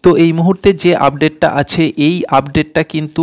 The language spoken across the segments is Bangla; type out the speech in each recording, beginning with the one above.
তো এই মুহূর্তে যে আপডেটটা আছে এই আপডেটটা কিন্তু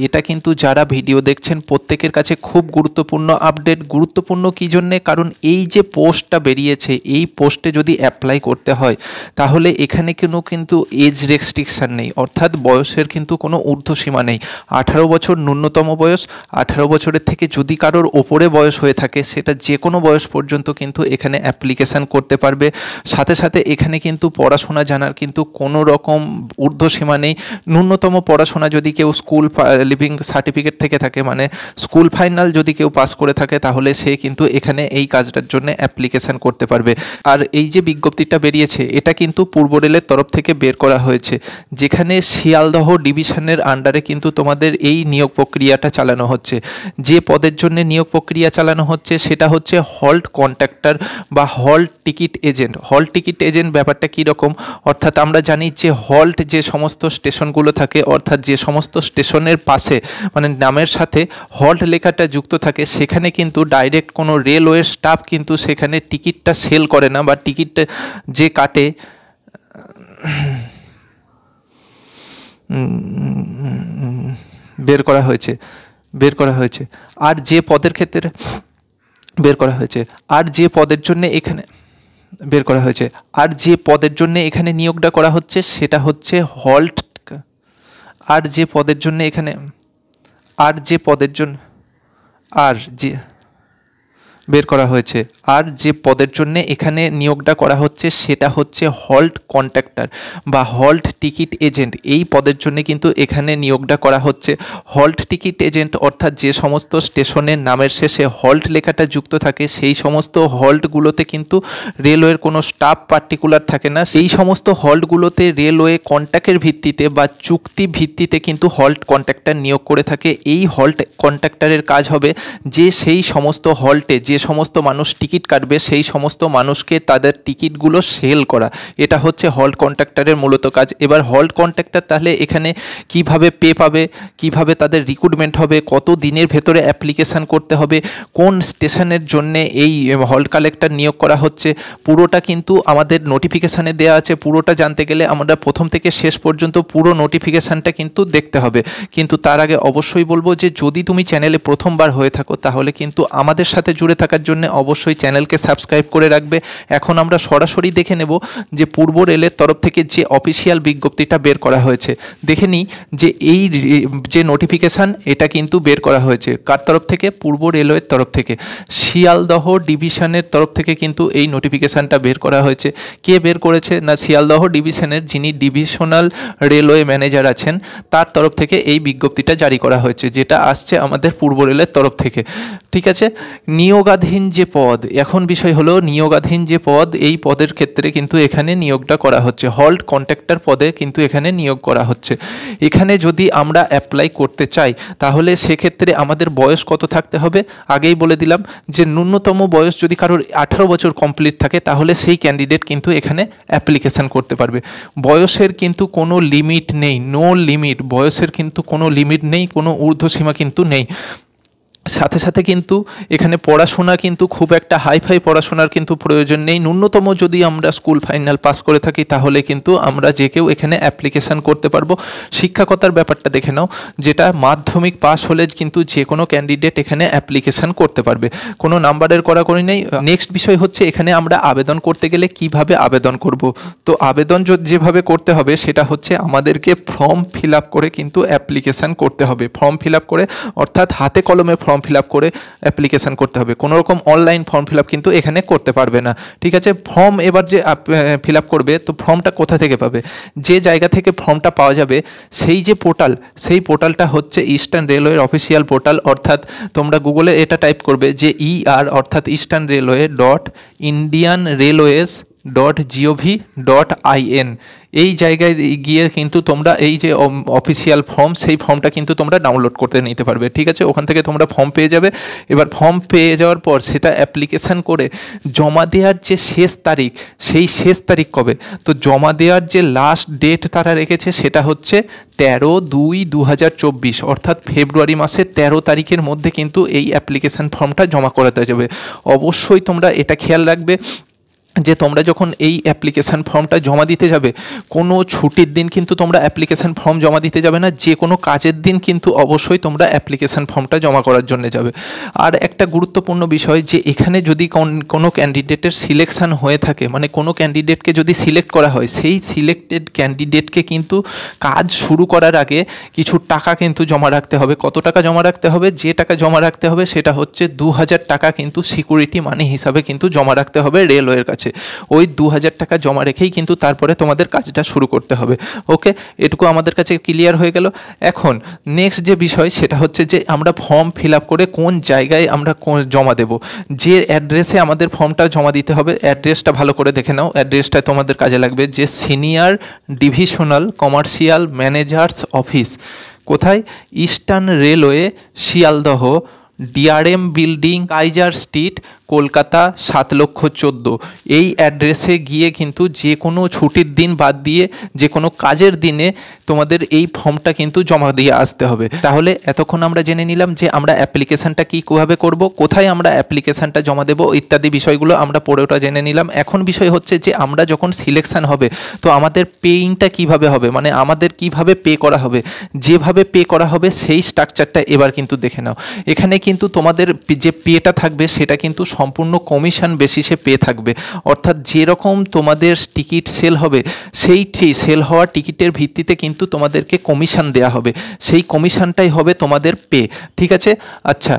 এটা কিন্তু যারা ভিডিও দেখছেন প্রত্যেকের কাছে খুব গুরুত্বপূর্ণ আপডেট। গুরুত্বপূর্ণ কী জন্যে? কারণ এই যে পোস্টটা বেরিয়েছে এই পোস্টে যদি অ্যাপ্লাই করতে হয় তাহলে এখানে কিন্তু এজ রেস্ট্রিকশান নেই, অর্থাৎ বয়সের কিন্তু কোনো ঊর্ধ্বসীমা নেই। 18 বছর ন্যূনতম বয়স। 18 বছরের থেকে যদি কারোর ওপরে বয়স হয়ে থাকে সেটা যে কোনো বয়স পর্যন্ত কিন্তু এখানে অ্যাপ্লিকেশান করতে পারবে। সাথে সাথে এখানে কিন্তু পড়াশোনা জানার কিন্তু কোনো রকম ঊর্ধ্বসীমা নেই। ন্যূনতম পড়াশোনা যদি কেউ স্কুল লিভিং সার্টিফিকেট থেকে থাকে, মানে স্কুল ফাইনাল যদি কেউ পাস করে থাকে, তাহলে সে কিন্তু এখানে এই কাজটার জন্য অ্যাপ্লিকেশান করতে পারবে। আর এই যে বিজ্ঞপ্তিটা বেরিয়েছে এটা কিন্তু পূর্ব রেলের তরফ থেকে বের করা হয়েছে, যেখানে শিয়ালদহ ডিভিশনের আন্ডারে কিন্তু তোমাদের এই নিয়োগ প্রক্রিয়াটা চালানো হচ্ছে। যে পদের জন্য নিয়োগ প্রক্রিয়া চালানো হচ্ছে সেটা হচ্ছে হল্ট কন্ট্রাক্টর বা halt ticket agent. Halt ticket agent ব্যাপারটা কীরকম? অর্থাৎ আমরা জানি যে হল্ট যে সমস্ত স্টেশনগুলো থাকে, অর্থাৎ যে সমস্ত স্টেশনের পাশে মানে নামের সাথে হল্ট লেখাটা যুক্ত থাকে, সেখানে কিন্তু ডাইরেক্ট কোনো রেলওয়ে স্টাফ কিন্তু সেখানে টিকিটটা সেল করে না বা টিকিটটা যে কাটে বের করা হয়েছে আর যে পদের ক্ষেত্রে বের করা হয়েছে আর যে পদের জন্য এখানে বের করা হয়েছে আর যে পদের জন্য এখানে নিয়োগটা করা হচ্ছে সেটা হচ্ছে হল্ট আর যে পদের জন্য এখানে আর যে পদের জন্য আর যে বের করা হয়েছে আর যে পদের জন্য এখানে নিয়োগটা করা হচ্ছে সেটা হচ্ছে হল্ট কন্ট্রাক্টর বা হল্ট টিকিট এজেন্ট। এই পদের জন্য কিন্তু এখানে নিয়োগটা করা হচ্ছে। হল্ট টিকিট এজেন্ট অর্থাৎ যে সমস্ত স্টেশনের নামের শেষে হল্ট লেখাটা যুক্ত থাকে সেই সমস্ত হল্টগুলোতে কিন্তু রেলওয়ের কোনো স্টাফ পার্টিকুলার থাকে না। সেই সমস্ত হল্টগুলোতে রেলওয়ে কন্ট্রাক্টের ভিত্তিতে বা চুক্তি ভিত্তিতে কিন্তু হল্ট কন্ট্রাক্টর নিয়োগ করে থাকে। এই হল্ট কন্ট্রাক্টরের কাজ হবে যে সেই সমস্ত হল্টে যে সমস্ত মানুষ টিকিট কাটবে সেই সমস্ত মানুষকে তাদের টিকিটগুলো সেল করা। এটা হচ্ছে হল্ট কন্ট্রাক্টরের মূলত কাজ। এবার হল্ট কন্ট্রাক্টর তাহলে এখানে কিভাবে পে পাবে, কিভাবে তাদের রিক্রুটমেন্ট হবে, কত দিনের ভেতরে অ্যাপ্লিকেশান করতে হবে, কোন স্টেশনের জন্য এই হল্ট কালেক্টর নিয়োগ করা হচ্ছে, পুরোটা কিন্তু আমাদের নোটিফিকেশানে দেওয়া আছে। পুরোটা জানতে গেলে আমরা প্রথম থেকে শেষ পর্যন্ত পুরো নোটিফিকেশানটা কিন্তু দেখতে হবে। কিন্তু তার আগে অবশ্যই বলবো যে যদি তুমি চ্যানেলে প্রথমবার হয়ে থাকো তাহলে কিন্তু আমাদের সাথে জুড়ে থাকার জন্য অবশ্যই চ্যানেলকে সাবস্ক্রাইব করে রাখবে। এখন আমরা সরাসরি দেখে নেব যে পূর্ব রেলের তরফ থেকে যে অফিসিয়াল বিজ্ঞপ্তিটা বের করা হয়েছে। দেখে নিই যে এই যে নোটিফিকেশান এটা কিন্তু বের করা হয়েছে কার তরফ থেকে? পূর্ব রেলওয়ের তরফ থেকে, শিয়ালদহ ডিভিশনের তরফ থেকে কিন্তু এই নোটিফিকেশানটা বের করা হয়েছে। কে বের করেছে? না শিয়ালদহ ডিভিশনের যিনি ডিভিশনাল রেলওয়ে ম্যানেজার আছেন তার তরফ থেকে এই বিজ্ঞপ্তিটা জারি করা হয়েছে, যেটা আসছে আমাদের পূর্ব রেলের তরফ থেকে। ঠিক আছে, নিয়োগাধীন যে পদ, এখন বিষয় হলো নিয়োগাধীন যে পদ, এই পদের ক্ষেত্রে কিন্তু এখানে নিয়োগটা করা হচ্ছে হল্ট কন্ট্রাক্টর পদে কিন্তু এখানে নিয়োগ করা হচ্ছে। এখানে যদি আমরা অ্যাপ্লাই করতে চাই তাহলে সেক্ষেত্রে আমাদের বয়স কত থাকতে হবে? আগেই বলে দিলাম যে ন্যূনতম বয়স যদি কারোর 18 বছর কমপ্লিট থাকে তাহলে সেই ক্যান্ডিডেট কিন্তু এখানে অ্যাপ্লিকেশান করতে পারবে। বয়সের কিন্তু কোনো লিমিট নেই, নো লিমিট, বয়সের কিন্তু কোনো লিমিট নেই, কোনো ঊর্ধ্বসীমা কিন্তু নেই। সাথে সাথে কিন্তু এখানে পড়াশোনা কিন্তু খুব একটা হাইফাই পড়াশোনার কিন্তু প্রয়োজন নেই। ন্যূনতম যদি আমরা স্কুল ফাইনাল পাস করে থাকি তাহলে কিন্তু আমরা যে কেউ এখানে অ্যাপ্লিকেশান করতে পারবো। শিক্ষাকতার ব্যাপারটা দেখে নাও, যেটা মাধ্যমিক পাস হলে কিন্তু যে কোনো ক্যান্ডিডেট এখানে অ্যাপ্লিকেশান করতে পারবে, কোনো নাম্বারের কড়াকড়ি নেই। নেক্সট বিষয় হচ্ছে এখানে আমরা আবেদন করতে গেলে কিভাবে আবেদন করব। তো আবেদন যেভাবে করতে হবে সেটা হচ্ছে আমাদেরকে ফর্ম ফিল আপ করে কিন্তু অ্যাপ্লিকেশান করতে হবে। ফর্ম ফিল আপ করে অর্থাৎ হাতে কলমে ফর্ম ফিল আপ করে অ্যাপ্লিকেশান করতে হবে। কোনো রকম অনলাইন ফর্ম ফিল আপ কিন্তু এখানে করতে পারবে না। ঠিক আছে, ফর্ম এবার যে ফিল আপ করবে তো ফর্মটা কোথা থেকে পাবে? যে জায়গা থেকে ফর্মটা পাওয়া যাবে সেই যে পোর্টাল, সেই পোর্টালটা হচ্ছে ইস্টার্ন রেলওয়ের অফিসিয়াল পোর্টাল। অর্থাৎ তোমরা গুগলে এটা টাইপ করবে যে অর্থাৎ ইস্টার্ন রেলওয়ে .indianrailways.gov.in, এই জায়গায় গিয়ে কিন্তু তোমরা এই যে অফিসিয়াল ফর্ম সেই ফর্মটা কিন্তু তোমরা ডাউনলোড করতে নিতে পারবে। ঠিক আছে, ওখান থেকে তোমরা ফর্ম পেয়ে যাবে। এবার ফর্ম পেয়ে যাওয়ার পর সেটা অ্যাপ্লিকেশান করে জমা দেওয়ার যে শেষ তারিখ, সেই শেষ তারিখ কবে? তো জমা দেওয়ার যে লাস্ট ডেট তারা রেখেছে সেটা হচ্ছে 13/2/2024, অর্থাৎ ফেব্রুয়ারি মাসের 13 তারিখের মধ্যে কিন্তু এই অ্যাপ্লিকেশান ফর্মটা জমা করাতে যাবে। অবশ্যই তোমরা এটা খেয়াল রাখবে যে তোমরা যখন এই অ্যাপ্লিকেশান ফর্মটা জমা দিতে যাবে, কোনো ছুটির দিন কিন্তু তোমরা অ্যাপ্লিকেশান ফর্ম জমা দিতে যাবে না, যে কোনো কাজের দিন কিন্তু অবশ্যই তোমরা অ্যাপ্লিকেশান ফর্মটা জমা করার জন্য যাবে। আর একটা গুরুত্বপূর্ণ বিষয় যে এখানে যদি কোনো ক্যান্ডিডেটের সিলেকশান হয়ে থাকে, মানে কোনো ক্যান্ডিডেটকে যদি সিলেক্ট করা হয়, সেই সিলেক্টেড ক্যান্ডিডেটকে কিন্তু কাজ শুরু করার আগে কিছু টাকা কিন্তু জমা রাখতে হবে। কত টাকা জমা রাখতে হবে? যে টাকা জমা রাখতে হবে সেটা হচ্ছে 2000 টাকা কিন্তু সিকিউরিটি মানি হিসাবে কিন্তু জমা রাখতে হবে রেলওয়ের কাছে। ওই 2000 টাকা জমা রেখেই কিন্তু তারপরে তোমাদের কাজটা শুরু করতে হবে। ওকে, এটুকু আমাদের কাছে ক্লিয়ার হয়ে গেল। এখন নেক্সট যে বিষয় সেটা হচ্ছে যে আমরা ফর্ম ফিল আপ করে কোন জায়গায় আমরা জমা দেব। যে অ্যাড্রেসে আমাদের ফর্মটা জমা দিতে হবে, অ্যাড্রেসটা ভালো করে দেখে নাও। অ্যাড্রেসটা তোমাদের কাজে লাগবে যে senior divisional commercial managers office. কোথায়? Eastern railway, Sealdah, DRM building, Kaiser street, Kolkata 7,14,000। এই অ্যাড্রেসে গিয়ে কিন্তু যে কোনো ছুটির দিন বাদ দিয়ে যে কোনো কাজের দিনে তোমাদের এই ফর্মটা কিন্তু জমা দিয়ে আসতে হবে। তাহলে এতক্ষণ আমরা জেনে নিলাম যে আমরা অ্যাপ্লিকেশানটা কীভাবে করব, কোথায় আমরা অ্যাপ্লিকেশানটা জমা দেব ইত্যাদি বিষয়গুলো আমরা পড়েওটা জেনে নিলাম। এখন বিষয় হচ্ছে যে আমরা যখন সিলেকশান হবে তো আমাদের পেইংটা কিভাবে হবে, মানে আমাদের কিভাবে পে করা হবে। যেভাবে পে করা হবে সেই স্ট্রাকচারটা এবার কিন্তু দেখে নাও। এখানে কিন্তু তোমাদের যে পেটা থাকবে সেটা কিন্তু সম্পূর্ণ কমিশন বেসিসে পে থাকবে। অর্থাৎ যেরকম তোমাদের টিকিট সেল হবে সেই সেল হওয়া টিকিটের ভিত্তিতে কিন্তু তোমাদেরকে কমিশন দেয়া হবে, সেই কমিশনটাই হবে তোমাদের পে। ঠিক আছে? আচ্ছা,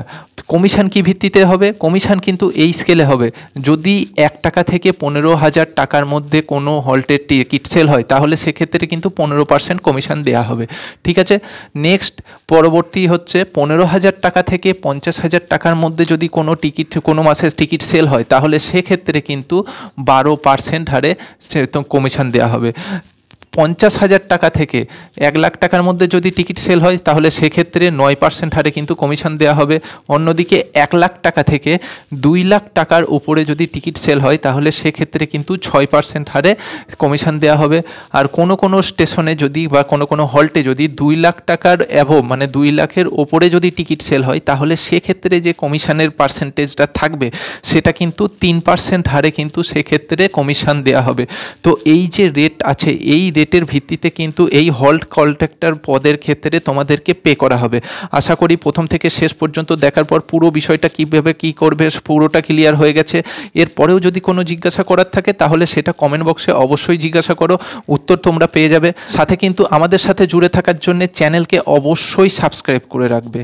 কমিশন কি ভিত্তিতে হবে? কমিশন কিন্তু এই স্কেলে হবে, যদি 1 টাকা থেকে 15,000 টাকার মধ্যে কোনো হল্টের টিকিট সেল হয় তাহলে সেক্ষেত্রে কিন্তু 15% কমিশন দেওয়া হবে। ঠিক আছে? নেক্সট পরবর্তী হচ্ছে 15,000 টাকা থেকে 50,000 টাকার মধ্যে যদি কোনো মাসে টিকিট সেল হয় তাহলে সেক্ষেত্রে কিন্তু 12% হারে কমিশন দেওয়া হবে। 50,000 টাকা থেকে 1 লাখ টাকার মধ্যে যদি টিকিট সেল হয় তাহলে সেক্ষেত্রে 9% হারে কিন্তু কমিশন দেওয়া হবে। অন্যদিকে 1 লাখ টাকা থেকে 2 লাখ টাকার উপরে যদি টিকিট সেল হয় তাহলে সেক্ষেত্রে কিন্তু 6% হারে কমিশন দেওয়া হবে। আর কোনো স্টেশনে যদি বা কোনো হল্টে যদি 2 লাখ টাকার অ্যাভব মানে 2 লাখের ওপরে যদি টিকিট সেল হয় তাহলে সেক্ষেত্রে যে কমিশনের পার্সেন্টেজটা থাকবে সেটা কিন্তু 3% হারে কিন্তু সেক্ষেত্রে কমিশন দেওয়া হবে। তো এই যে রেট আছে এই রেটের ভিত্তিতে কিন্তু এই হল্ট কন্ট্রাক্টর পদের ক্ষেত্রে তোমাদেরকে পে করা হবে। আশা করি প্রথম থেকে শেষ পর্যন্ত দেখার পর পুরো বিষয়টা কীভাবে কী করবে পুরোটা ক্লিয়ার হয়ে গেছে। এরপরেও যদি কোনো জিজ্ঞাসা করার থাকে তাহলে সেটা কমেন্ট বক্সে অবশ্যই জিজ্ঞাসা করো, উত্তর তোমরা পেয়ে যাবে। সাথে কিন্তু আমাদের সাথে জুড়ে থাকার জন্য চ্যানেলকে অবশ্যই সাবস্ক্রাইব করে রাখবে।